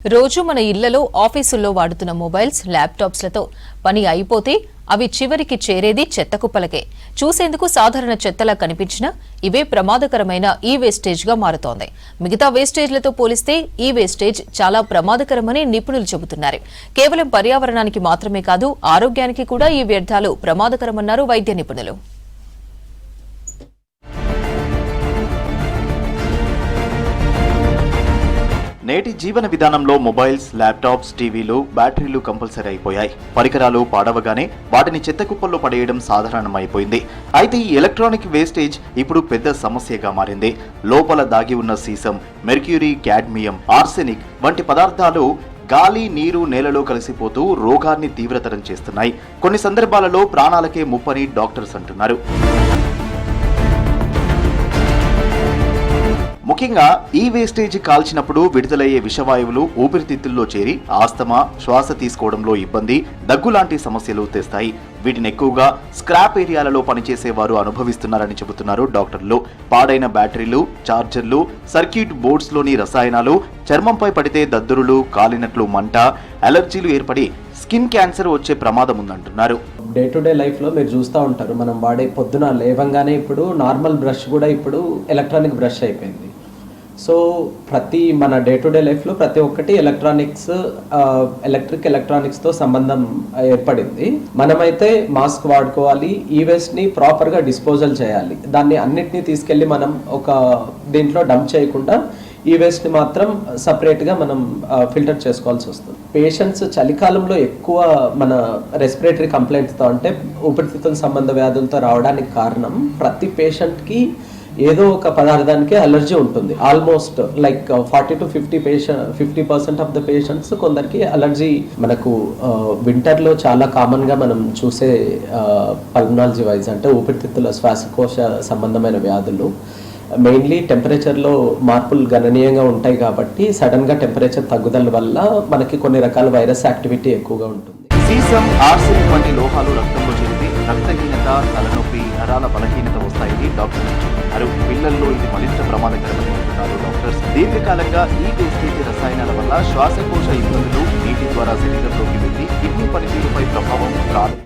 రోజు మన ఇళ్లలో ఆఫీసుల్లో వాడుతున్న మొబైల్స్ ల్యాప్టాప్స్లతో పని అయిపోతే అవి చివరికి చేరేది చెత్త కుప్పలకే. చూసేందుకు సాధారణ చెత్తలా కనిపించినా ఇవే ప్రమాదకరమైన ఈ వేస్టేజ్గా మారుతోంది. మిగతా వేస్టేజ్లతో పోలిస్తే ఈ వేస్టేజ్ చాలా ప్రమాదకరమని నిపుణులు చెబుతున్నారు. కేవలం పర్యావరణానికి మాత్రమే కాదు, ఆరోగ్యానికి కూడా ఈ వ్యర్థాలు ప్రమాదకరమన్నారు వైద్య నిపుణులు. నేటి జీవన విధానంలో మొబైల్స్, ల్యాప్టాప్స్, టీవీలు, బ్యాటరీలు కంపల్సరీ అయిపోయాయి. పరికరాలు పాడవగానే వాటిని చెత్త కుప్పల్లో పడేయడం సాధారణమైపోయింది. అయితే ఈ ఎలక్ట్రానిక్ వేస్టేజ్ ఇప్పుడు పెద్ద సమస్యగా మారింది. లోపల దాగి ఉన్న సీసం, మెర్క్యూరీ, క్యాడ్మియం, ఆర్సెనిక్ వంటి పదార్థాలు గాలి, నీరు, నేలలో కలిసిపోతూ రోగాన్ని తీవ్రతరం చేస్తున్నాయి. కొన్ని సందర్భాలలో ప్రాణాలకే ముప్పని డాక్టర్స్ అంటున్నారు. ముఖ్యంగా ఈ వేస్టేజ్ కాల్చినప్పుడు విడుదలయ్యే విషవాయువులు ఊపిరితిత్తుల్లో చేరి ఆస్తమా, శ్వాస తీసుకోవడంలో ఇబ్బంది, దగ్గు లాంటి సమస్యలు తెస్తాయి. వీటిని ఎక్కువగా స్క్రాప్ ఏరియాలలో పనిచేసేవారు అనుభవిస్తున్నారని చెబుతున్నారు డాక్టర్లు. పాడైన బ్యాటరీలు, ఛార్జర్లు, సర్క్యూట్ బోర్డ్స్లోని రసాయనాలు చర్మంపై పడితే దద్దురులు, కాలినట్లు మంట, అలర్జీలు ఏర్పడి స్కిన్ క్యాన్సర్ వచ్చే ప్రమాదం ఉందంటున్నారు. డే టు డే లైఫ్లో మీరు చూస్తూ ఉంటారు, మనం వాడే పొద్దున లేవంగానే ఇప్పుడు నార్మల్ బ్రష్ కూడా ఇప్పుడు ఎలక్ట్రానిక్ బ్రష్ అయిపోయింది. సో మన డే టు డే లైఫ్లో ప్రతి ఒక్కటి ఎలక్ట్రానిక్స్తో సంబంధం ఏర్పడింది. మనమైతే మాస్క్ వాడుకోవాలి, ఈ వేస్ట్ని ప్రాపర్గా డిస్పోజల్ చేయాలి. దాన్ని అన్నిటినీ తీసుకెళ్ళి మనం ఒక దీంట్లో డంప్ చేయకుండా ఈ వేస్ట్ని మాత్రం సపరేట్గా మనం ఫిల్టర్ చేసుకోవాల్సి వస్తుంది. పేషెంట్స్ చలికాలంలో ఎక్కువ మన రెస్పిరేటరీ కంప్లైంట్స్తో అంటే ఊపిరితిత్తుల సంబంధ వ్యాధులతో రావడానికి కారణం ప్రతి పేషెంట్కి ఏదో ఒక పదార్థానికి అలర్జీ ఉంటుంది. Almost like 40 to 50% of the patients కొందరికి అలర్జీ. మనకు వింటర్లో చాలా కామన్గా మనం చూసే పల్మనాలజీ వైజ్ అంటే ఊపిరితిత్తుల శ్వాసకోశ సంబంధమైన వ్యాధులు మెయిన్లీ టెంపరేచర్లో మార్పులు గణనీయంగా ఉంటాయి. కాబట్టి సడన్గా టెంపరేచర్ తగ్గుదల వల్ల మనకి కొన్ని రకాల వైరస్ యాక్టివిటీ ఎక్కువగా ఉంటుంది. సీసం, ఆర్సెనిక్ వంటి లోహాలు రక్తంలో చేరితే రక్తహీనత, తలనొప్పి, నరాల బలహీనత వస్తాయని డాక్టర్లు చెబుతున్నారు. పిల్లల్లో ఇది మరింత ప్రమాదకరమని అంటున్నారు డాక్టర్స్. దీర్ఘకాలంగా ఈ వేస్టేజ్ రసాయనాల వల్ల శ్వాసకోశ ఇబ్బందులు, నీటి ద్వారా శరీరంలోకి వెళ్లి కిడ్నీ పనితీరుపై ప్రభావం రాలేదు.